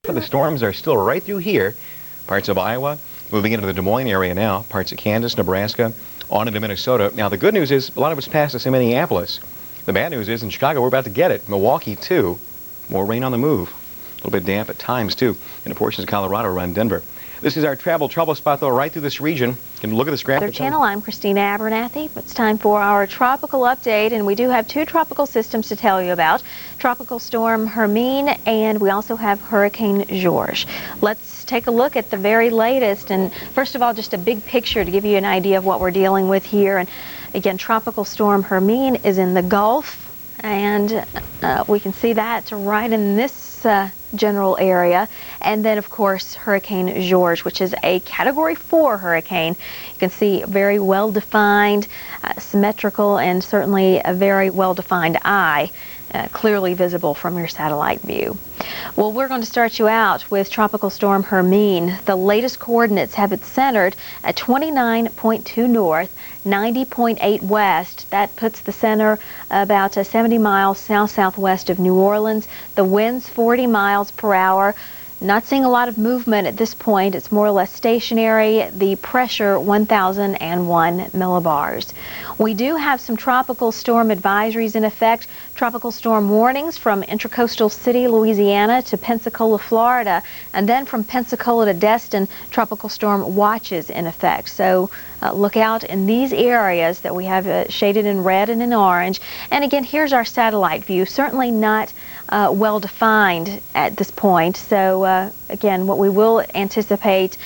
The storms are still right through here, parts of Iowa, moving into the Des Moines area now, parts of Kansas, Nebraska, on into Minnesota. Now, the good news is a lot of it's past us in Minneapolis. The bad news is in Chicago, we're about to get it. Milwaukee, too. More rain on the move. A little bit damp at times, too, in portions of Colorado around Denver. This is our travel trouble spot, though, right through this region. You can look at this graphic. Weather Channel, I'm Christina Abernathy. It's time for our tropical update, and we do have two tropical systems to tell you about. Tropical storm Hermine, and we also have Hurricane George. Let's take a look at the very latest, and first of all, just a big picture to give you an idea of what we're dealing with here. And again, Tropical Storm Hermine is in the Gulf, and we can see that right in this general area. And then, of course, Hurricane George, which is a Category 4 hurricane. You can see very well-defined, symmetrical, and certainly a very well-defined eye, clearly visible from your satellite view. Well, we're going to start you out with Tropical Storm Hermine. The latest coordinates have it centered at 29.2 north, 90.8 west. That puts the center about 70 miles south-southwest of New Orleans. The winds 40 miles per hour. Not seeing a lot of movement at this point. It's more or less stationary. The pressure 1,001 millibars. We do have some tropical storm advisories in effect. Tropical storm warnings from Intracoastal City, Louisiana to Pensacola, Florida. And then from Pensacola to Destin, tropical storm watches in effect. So look out in these areas that we have shaded in red and in orange. And again, here's our satellite view. Certainly not well defined at this point. So again, what we will anticipate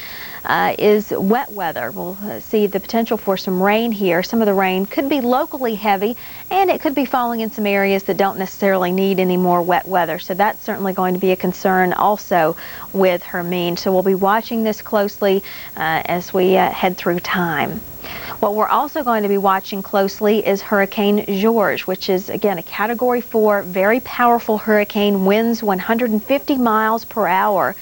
is wet weather. We'll see the potential for some rain here. Some of the rain could be locally heavy, and it could be falling in some areas that don't necessarily need any more wet weather. So that's certainly going to be a concern also with Hermine. So we'll be watching this closely as we head through time. What we're also going to be watching closely is Hurricane George, which is, again, a Category 4, very powerful hurricane, winds 150 miles per hour.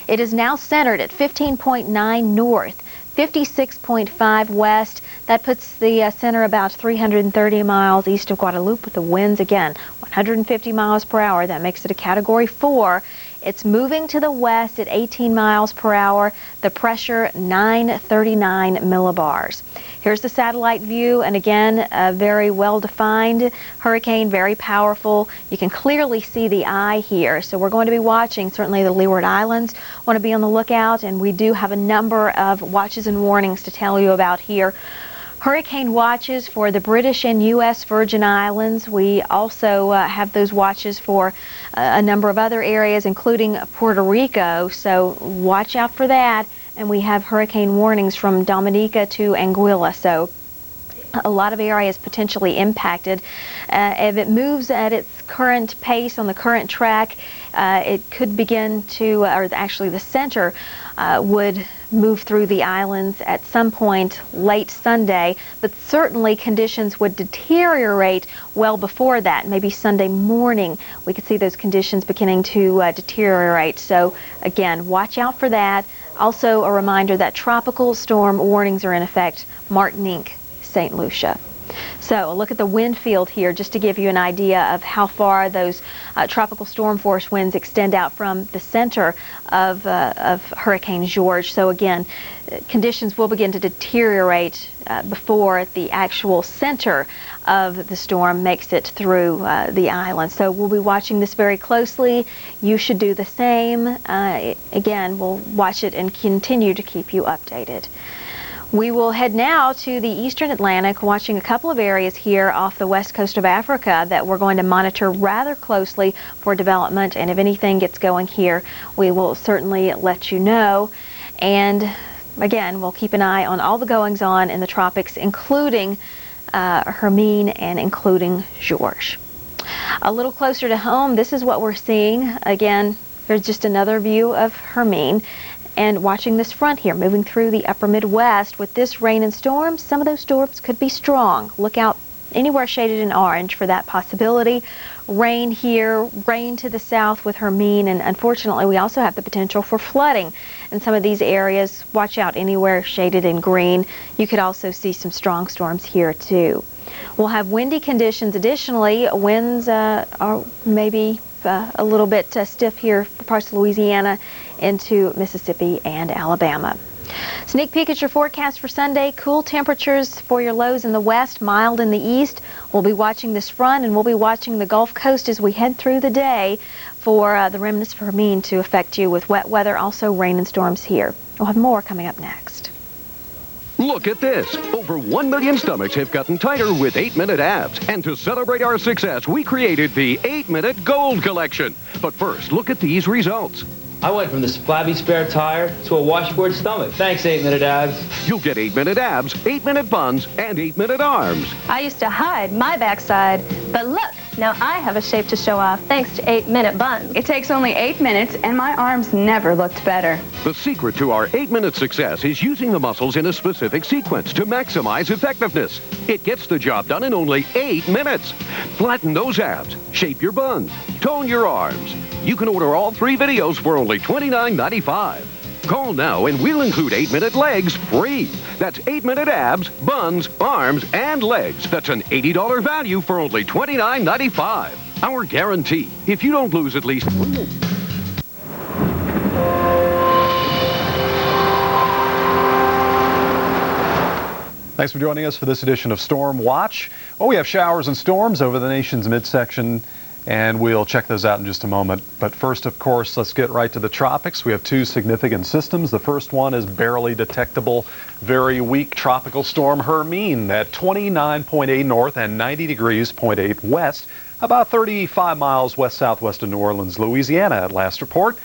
It is now centered at 15.9 north, 56.5 west. That puts the center about 330 miles east of Guadalupe, with the winds, again, 150 miles per hour. That makes it a Category 4. It's moving to the west at 18 miles per hour. The pressure 939 millibars. Here's the satellite view, and again, a very well-defined hurricane, very powerful. You can clearly see the eye here. So we're going to be watching, certainly the Leeward Islands want to be on the lookout, and we do have a number of watches and warnings to tell you about here. Hurricane watches for the British and U.S. Virgin Islands. We also have those watches for a number of other areas, including Puerto Rico, so watch out for that. And we have hurricane warnings from Dominica to Anguilla, so a lot of areas potentially impacted. If it moves at its current pace on the current track, it could begin to, or actually the center would move through the islands at some point late Sunday, but certainly conditions would deteriorate well before that. Maybe Sunday morning we could see those conditions beginning to deteriorate. So again, watch out for that. Also a reminder that tropical storm warnings are in effect, Martinique, St. Lucia. So a look at the wind field here just to give you an idea of how far those tropical storm force winds extend out from the center of Hurricane George. So again, conditions will begin to deteriorate before the actual center of the storm makes it through the island. So we'll be watching this very closely. You should do the same. Again, we'll watch it and continue to keep you updated. We will head now to the eastern Atlantic, watching a couple of areas here off the west coast of Africa that we're going to monitor rather closely for development. And if anything gets going here, we will certainly let you know. And again, we'll keep an eye on all the goings on in the tropics, including Hermine and including George. A little closer to home, this is what we're seeing. Again, here's just another view of Hermine. And watching this front here, moving through the upper Midwest with this rain and storms, some of those storms could be strong. Look out anywhere shaded in orange for that possibility. Rain here, rain to the south with Hermine, and unfortunately we also have the potential for flooding in some of these areas. Watch out anywhere shaded in green. You could also see some strong storms here too. We'll have windy conditions additionally. Winds are maybe a little bit stiff here for parts of Louisiana into Mississippi and Alabama. Sneak peek at your forecast for Sunday. Cool temperatures for your lows in the west, mild in the east. We'll be watching this front, and we'll be watching the Gulf Coast as we head through the day for the remnants of Hermine to affect you with wet weather, also rain and storms here. We'll have more coming up next. Look at this. Over 1 million stomachs have gotten tighter with 8-minute abs. And to celebrate our success, we created the 8-minute Gold Collection. But first, look at these results. I went from this flabby spare tire to a washboard stomach. Thanks, 8-minute abs. You'll get 8-minute abs, 8-minute buns, and 8-minute arms. I used to hide my backside, but look, now I have a shape to show off thanks to 8-minute buns. It takes only 8 minutes, and my arms never looked better. The secret to our 8-minute success is using the muscles in a specific sequence to maximize effectiveness. It gets the job done in only 8 minutes. Flatten those abs, shape your buns, tone your arms. You can order all 3 videos for only $29.95. Call now and we'll include 8-minute legs free. That's 8-minute abs, buns, arms, and legs. That's an $80 value for only $29.95. Our guarantee, if you don't lose at least... Thanks for joining us for this edition of Storm Watch. Well, we have showers and storms over the nation's midsection, and we'll check those out in just a moment. But first, of course, let's get right to the tropics. We have 2 significant systems. The first one is barely detectable, very weak tropical storm Hermine at 29.8 north and 90 degrees 0.8 west, about 35 miles west-southwest of New Orleans, Louisiana at last report.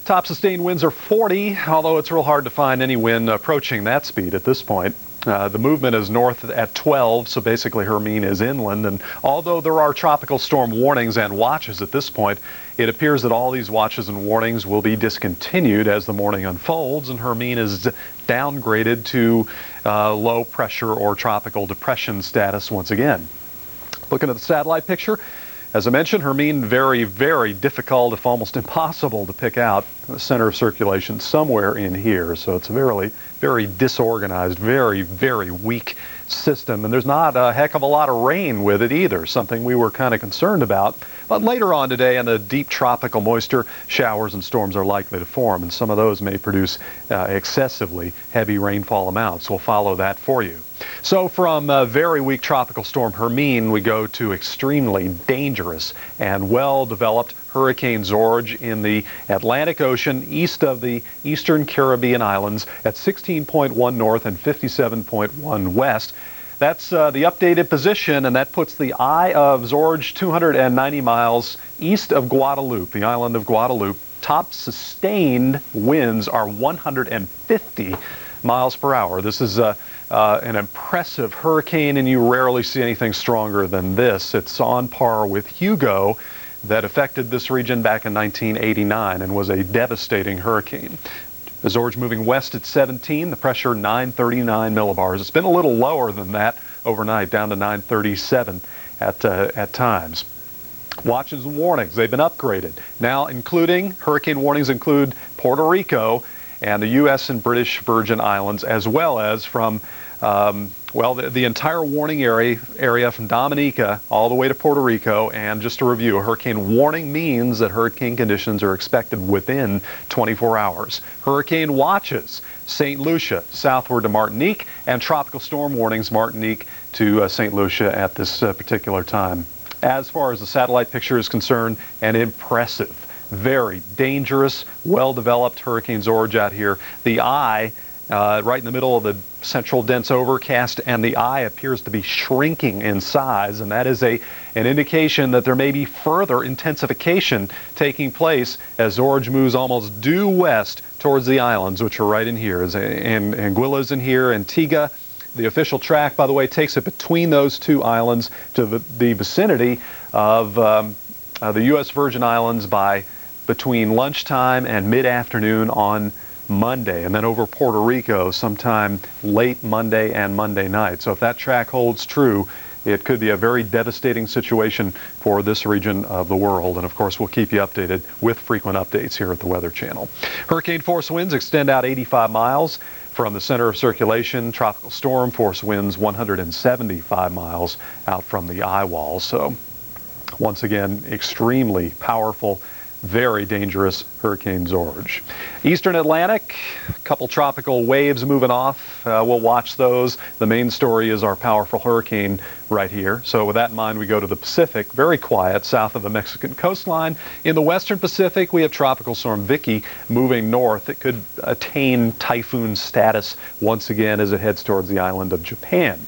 Top sustained winds are 40, although it's real hard to find any wind approaching that speed at this point. The movement is north at 12, so basically Hermine is inland, and although there are tropical storm warnings and watches at this point, it appears that all these watches and warnings will be discontinued as the morning unfolds, and Hermine is downgraded to low pressure or tropical depression status once again. Looking at the satellite picture, as I mentioned, Hermine very, very difficult, if almost impossible to pick out the center of circulation somewhere in here. So it's a very, very disorganized, very, very weak system. And there's not a heck of a lot of rain with it either, something we were kind of concerned about. But later on today, in the deep tropical moisture, showers and storms are likely to form. And some of those may produce excessively heavy rainfall amounts. We'll follow that for you. So from very weak tropical storm Hermine, we go to extremely dangerous and well-developed Hurricane George in the Atlantic Ocean east of the eastern Caribbean islands at 16.1 north and 57.1 west. That's the updated position, and that puts the eye of George 290 miles east of Guadeloupe, the island of Guadeloupe. Top sustained winds are 150 miles per hour. This is an impressive hurricane, and you rarely see anything stronger than this. It's on par with Hugo that affected this region back in 1989 and was a devastating hurricane. The George moving west at 17, the pressure 939 millibars. It's been a little lower than that overnight, down to 937 at times. Watches and warnings, they've been upgraded. Now including, hurricane warnings include Puerto Rico and the U.S. and British Virgin Islands, as well as from, the entire warning area from Dominica all the way to Puerto Rico. And just to review, a hurricane warning means that hurricane conditions are expected within 24 hours. Hurricane watches, St. Lucia, southward to Martinique, and tropical storm warnings, Martinique to St. Lucia at this particular time. As far as the satellite picture is concerned, an impressive, very dangerous, well-developed Hurricane George out here. The eye, right in the middle of the central dense overcast, and the eye appears to be shrinking in size, and that is an indication that there may be further intensification taking place as George moves almost due west towards the islands, which are right in here. And Anguilla's in here, Antigua. The official track, by the way, takes it between those 2 islands to the vicinity of the U.S. Virgin Islands by between lunchtime and mid-afternoon on Monday, and then over Puerto Rico sometime late Monday and Monday night. So if that track holds true, it could be a very devastating situation for this region of the world. And of course, we'll keep you updated with frequent updates here at the Weather Channel. Hurricane force winds extend out 85 miles from the center of circulation. Tropical storm force winds 175 miles out from the eye wall. So Once again, extremely powerful, very dangerous Hurricane George. Eastern Atlantic, a couple tropical waves moving off. We'll watch those. The main story is our powerful hurricane right here. So with that in mind, we go to the Pacific, very quiet south of the Mexican coastline. In the western Pacific, we have Tropical Storm Vicky moving north. It could attain typhoon status once again as it heads towards the island of Japan.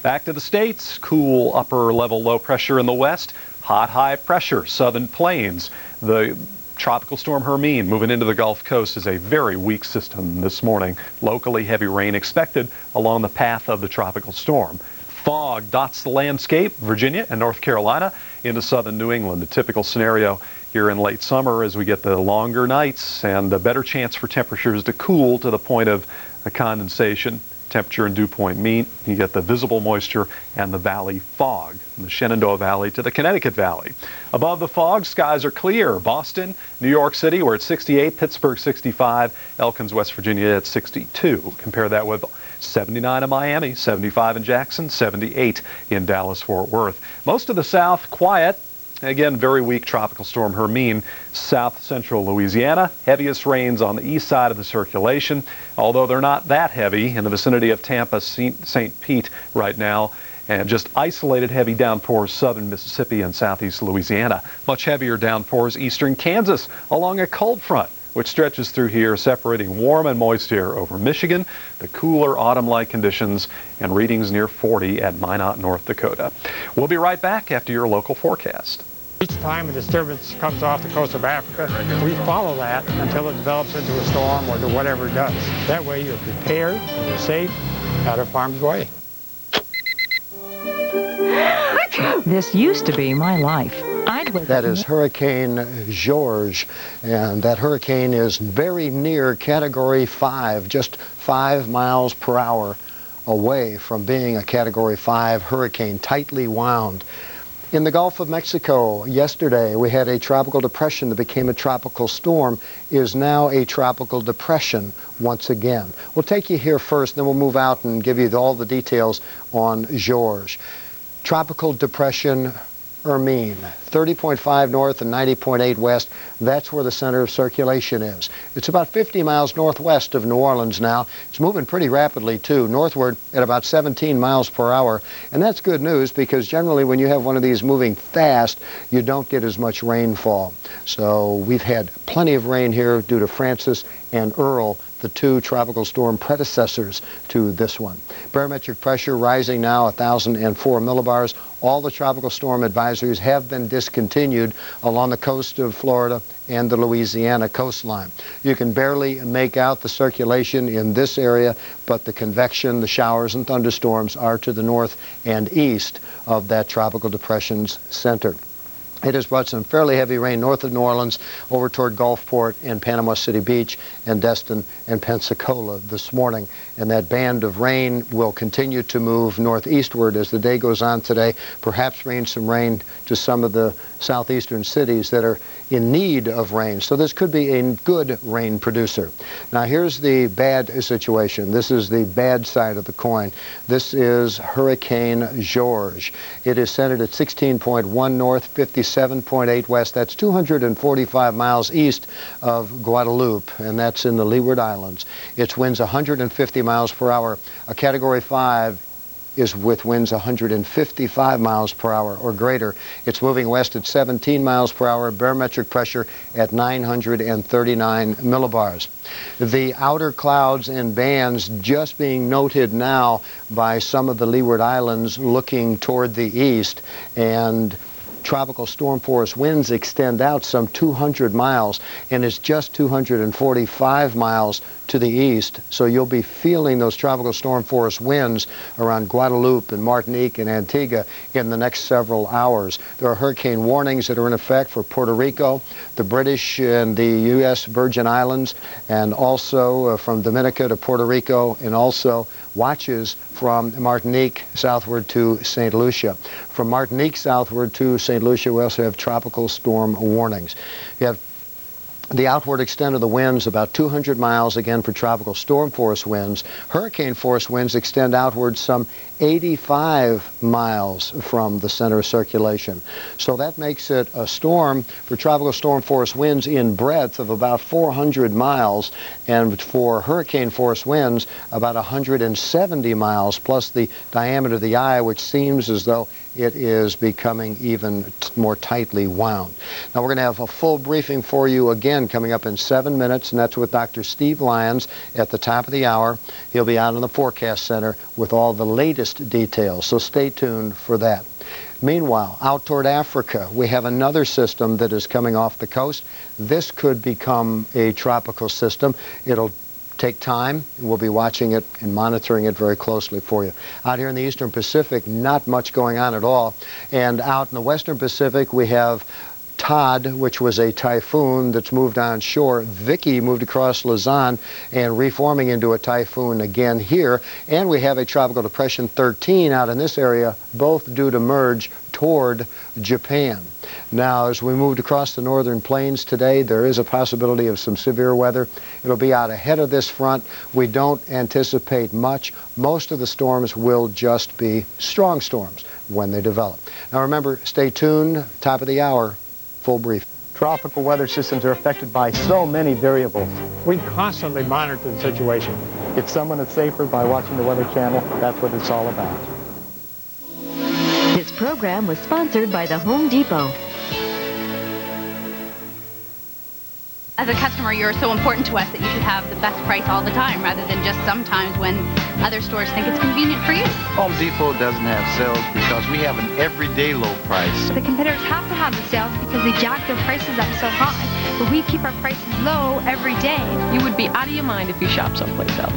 Back to the States, cool upper level low pressure in the west. Hot high pressure, southern plains. The Tropical Storm Hermine moving into the Gulf Coast is a very weak system this morning. Locally heavy rain expected along the path of the tropical storm. Fog dots the landscape, Virginia and North Carolina into southern New England. A typical scenario here in late summer as we get the longer nights and a better chance for temperatures to cool to the point of condensation. Temperature and dew point meet. You get the visible moisture and the valley fog from the Shenandoah Valley to the Connecticut Valley. Above the fog, skies are clear. Boston, New York City, we're at 68, Pittsburgh 65, Elkins, West Virginia at 62. Compare that with 79 in Miami, 75 in Jackson, 78 in Dallas-Fort Worth. Most of the South quiet. Again, very weak Tropical Storm Hermine, south central Louisiana. Heaviest rains on the east side of the circulation, although they're not that heavy in the vicinity of Tampa, St. Pete right now. And just isolated heavy downpours southern Mississippi and southeast Louisiana. Much heavier downpours eastern Kansas along a cold front, which stretches through here, separating warm and moist air over Michigan, the cooler autumn-like conditions, and readings near 40 at Minot, North Dakota. We'll be right back after your local forecast. Each time a disturbance comes off the coast of Africa, we follow that until it develops into a storm or to whatever it does. That way you're prepared, and you're safe, out of harm's way. This used to be my life. That is Hurricane George, and that hurricane is very near Category 5, just 5 miles per hour away from being a Category 5 hurricane, tightly wound. In the Gulf of Mexico yesterday, we had a tropical depression that became a tropical storm, is now a tropical depression once again. We'll take you here first, then we'll move out and give you all the details on George. Tropical depression Hermine, 30.5 north and 90.8 west. That's where the center of circulation is. It's about 50 miles northwest of New Orleans now. It's moving pretty rapidly, too, northward at about 17 miles per hour. And that's good news because generally when you have one of these moving fast, you don't get as much rainfall. So we've had plenty of rain here due to Francis and Earl, the two tropical storm predecessors to this one. Barometric pressure rising now 1,004 millibars. All the tropical storm advisories have been discontinued along the coast of Florida and the Louisiana coastline. You can barely make out the circulation in this area, but the convection, the showers and thunderstorms are to the north and east of that tropical depression's center. It has brought some fairly heavy rain north of New Orleans over toward Gulfport and Panama City Beach and Destin and Pensacola this morning. And that band of rain will continue to move northeastward as the day goes on today, perhaps bring some rain to some of the southeastern cities that are in need of rain. So this could be a good rain producer. Now here's the bad situation. This is the bad side of the coin. This is Hurricane George. It is centered at 16.1 north, 57.8 west. That's 245 miles east of Guadeloupe, and that's in the Leeward Islands. Its winds 150 miles per hour. A Category 5 is with winds 155 miles per hour or greater. It's moving west at 17 miles per hour, barometric pressure at 939 millibars. The outer clouds and bands just being noted now by some of the Leeward Islands looking toward the east, and tropical storm force winds extend out some 200 miles, and it's just 245 miles to the east. So you'll be feeling those tropical storm force winds around Guadeloupe and Martinique and Antigua in the next several hours. There are hurricane warnings that are in effect for Puerto Rico, the British and the U.S. Virgin Islands, and also from Dominica to Puerto Rico, and also watches from Martinique southward to St. Lucia. From Martinique southward to St. Lucia, we also have tropical storm warnings. You have The outward extent of the winds about 200 miles, again for tropical storm force winds. Hurricane force winds extend outward some 85 miles from the center of circulation. So that makes it a storm for tropical storm force winds in breadth of about 400 miles, and for hurricane force winds about 170 miles, plus the diameter of the eye, which seems as though it is becoming even more tightly wound. Now we're going to have a full briefing for you again coming up in 7 minutes, and that's with Dr. Steve Lyons at the top of the hour. He'll be out in the forecast center with all the latest details, so stay tuned for that. Meanwhile, out toward Africa, we have another system that is coming off the coast. This could become a tropical system. It'll take time. We'll be watching it and monitoring it very closely for you. Out here in the Eastern Pacific, not much going on at all. And out in the Western Pacific, we have Todd, which was a typhoon that's moved on shore. Vicky moved across Luzon and reforming into a typhoon again here. And we have a Tropical Depression 13 out in this area, both due to merge toward Japan. Now, as we moved across the northern plains today, there is a possibility of some severe weather. It'll be out ahead of this front. We don't anticipate much. Most of the storms will just be strong storms when they develop. Now remember, stay tuned, top of the hour, full brief. Tropical weather systems are affected by so many variables. We constantly monitor the situation. If someone is safer by watching the Weather Channel, that's what it's all about. This program was sponsored by the Home Depot. As a customer, you're so important to us that you should have the best price all the time rather than just sometimes when other stores think it's convenient for you. Home Depot doesn't have sales because we have an everyday low price. The competitors have to have the sales because they jack their prices up so high, but we keep our prices low every day. You would be out of your mind if you shop someplace else.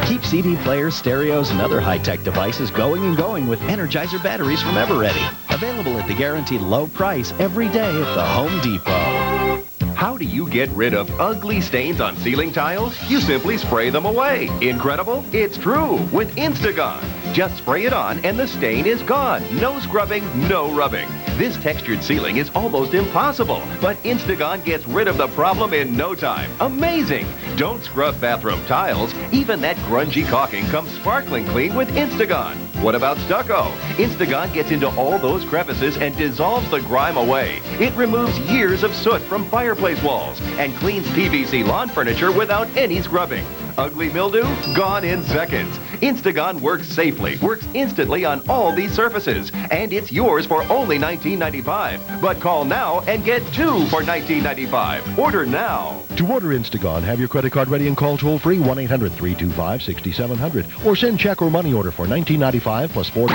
Keep CD players, stereos, and other high-tech devices going and going with Energizer batteries from Eveready. Available at the guaranteed low price every day at the Home Depot. How do you get rid of ugly stains on ceiling tiles? You simply spray them away. Incredible? It's true with Instagon. Just spray it on and the stain is gone. No scrubbing, no rubbing. This textured ceiling is almost impossible, but Instagon gets rid of the problem in no time. Amazing! Don't scrub bathroom tiles. Even that grungy caulking comes sparkling clean with Instagon. What about stucco? Instagon gets into all those crevices and dissolves the grime away. It removes years of soot from fireplace walls and cleans PVC lawn furniture without any scrubbing. Ugly mildew? Gone in seconds. Instagon works safely, works instantly on all these surfaces, and it's yours for only $19.95. But call now and get 2 for $19.95. Order now. To order Instagon, have your credit card ready and call toll-free 1-800-325-6700 or send check or money order for $19.95 plus $4.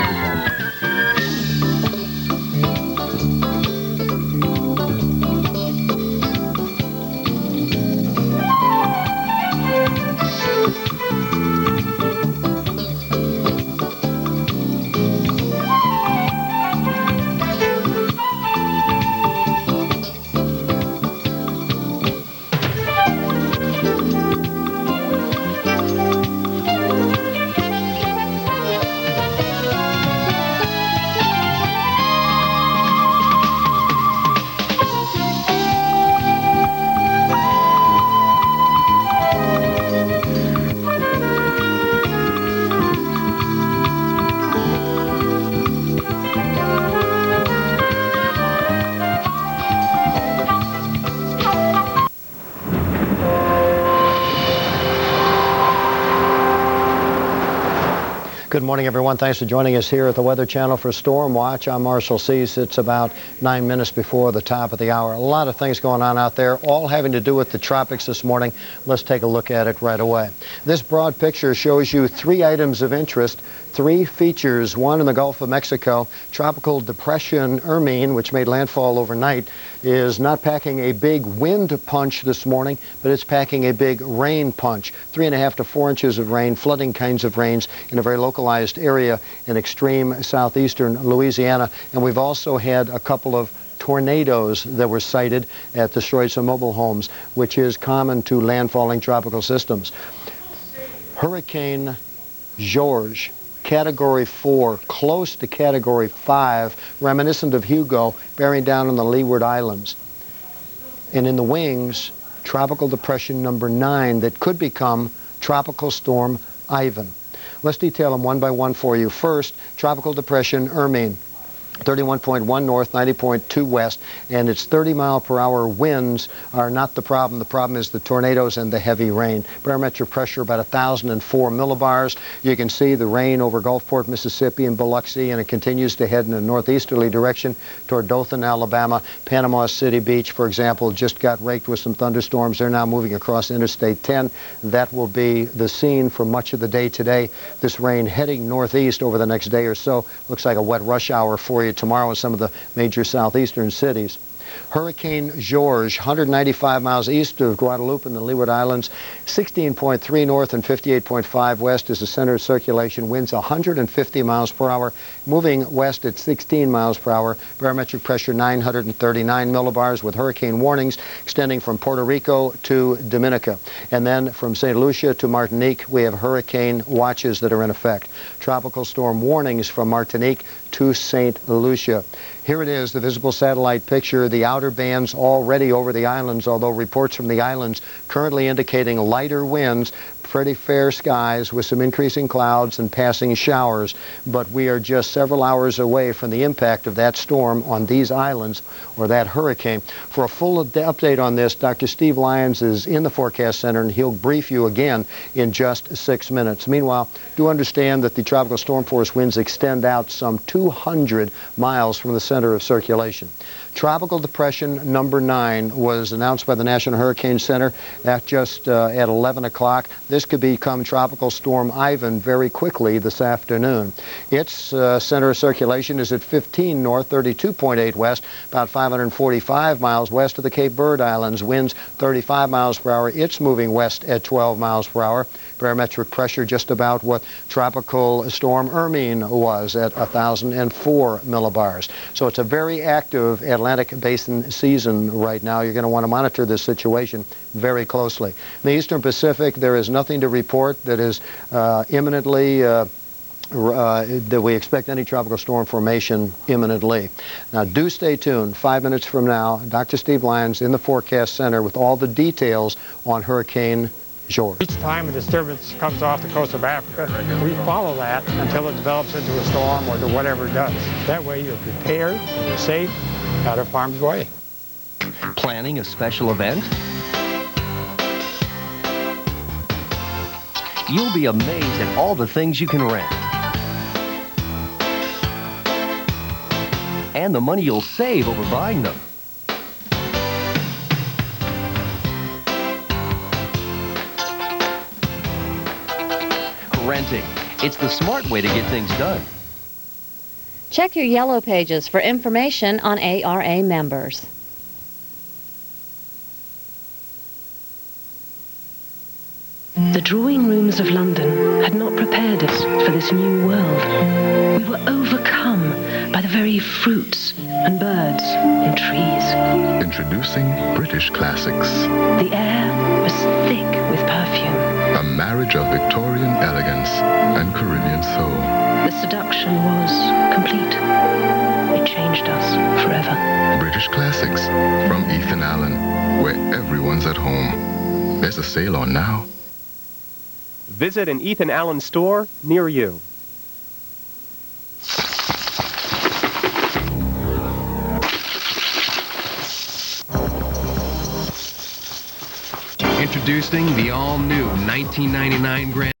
Good morning, everyone. Thanks for joining us here at the Weather Channel for Storm Watch. I'm Marshall Cease. It's about 9 minutes before the top of the hour. A lot of things going on out there, all having to do with the tropics this morning. Let's take a look at it right away. This broad picture shows you 3 items of interest, 3 features. One in the Gulf of Mexico, Tropical Depression Hermine, which made landfall overnight, is not packing a big wind punch this morning, but it's packing a big rain punch. 3.5 to 4 inches of rain, flooding kinds of rains in a very localized area in extreme southeastern Louisiana. And we've also had a couple of tornadoes that were sighted that destroyed some mobile homes, which is common to landfalling tropical systems. Hurricane George, Category 4, close to Category 5, reminiscent of Hugo, bearing down on the Leeward Islands. And in the wings, tropical depression number 9 that could become Tropical Storm Ivan. Let's detail them one by one for you. First, Tropical Depression Hermine. 31.1 north, 90.2 west, and its 30-mile-per-hour winds are not the problem. The problem is the tornadoes and the heavy rain. Barometric pressure about 1,004 millibars. You can see the rain over Gulfport, Mississippi, and Biloxi, and it continues to head in a northeasterly direction toward Dothan, Alabama. Panama City Beach, for example, just got raked with some thunderstorms. They're now moving across Interstate 10. That will be the scene for much of the day today. This rain heading northeast over the next day or so. Looks like a wet rush hour for you tomorrow in some of the major southeastern cities. Hurricane George, 195 miles east of Guadalupe in the Leeward Islands, 16.3 north and 58.5 west is the center of circulation. Winds 150 miles per hour, moving west at 16 miles per hour. Barometric pressure 939 millibars with hurricane warnings extending from Puerto Rico to Dominica. And then from St. Lucia to Martinique, we have hurricane watches that are in effect. Tropical storm warnings from Martinique to St. Lucia. Here it is, the visible satellite picture, the outer bands already over the islands, although reports from the islands currently indicating lighter winds, pretty fair skies with some increasing clouds and passing showers. But we are just several hours away from the impact of that storm on these islands or that hurricane. For a full update on this, Dr. Steve Lyons is in the Forecast Center, and he'll brief you again in just 6 minutes. Meanwhile, do understand that the tropical storm force winds extend out some 200 miles from the center of circulation. Tropical Depression number 9 was announced by the National Hurricane Center at just at 11 o'clock. This could become Tropical Storm Ivan very quickly this afternoon. Its center of circulation is at 15 north, 32.8 west, about 545 miles west of the Cape Verde Islands. Winds 35 miles per hour. It's moving west at 12 miles per hour. Barometric pressure just about what Tropical Storm Hermine was at 1,004 millibars. So it's a very active Atlantic Basin season right now. You're going to want to monitor this situation very closely. In the Eastern Pacific, there is nothing to report that is imminently that we expect any tropical storm formation imminently. Now, do stay tuned. 5 minutes from now, Dr. Steve Lyons in the Forecast Center with all the details on Hurricane George. Each time a disturbance comes off the coast of Africa, we follow that until it develops into a storm or to whatever it does. That way you're prepared, you're safe, out of harm's way. Planning a special event? You'll be amazed at all the things you can rent. And the money you'll save over buying them. Renting. It's the smart way to get things done. Check your yellow pages for information on ARA members. The drawing rooms of London had not prepared us for this new world. We were overcome by the very fruits and birds and trees. Introducing British classics. The air was thick with perfume. A marriage of Victorian elegance and Caribbean soul. The seduction was complete. It changed us forever. British classics from Ethan Allen, where everyone's at home. There's a sale on now. Visit an Ethan Allen store near you. Introducing the all-new 1999 Grand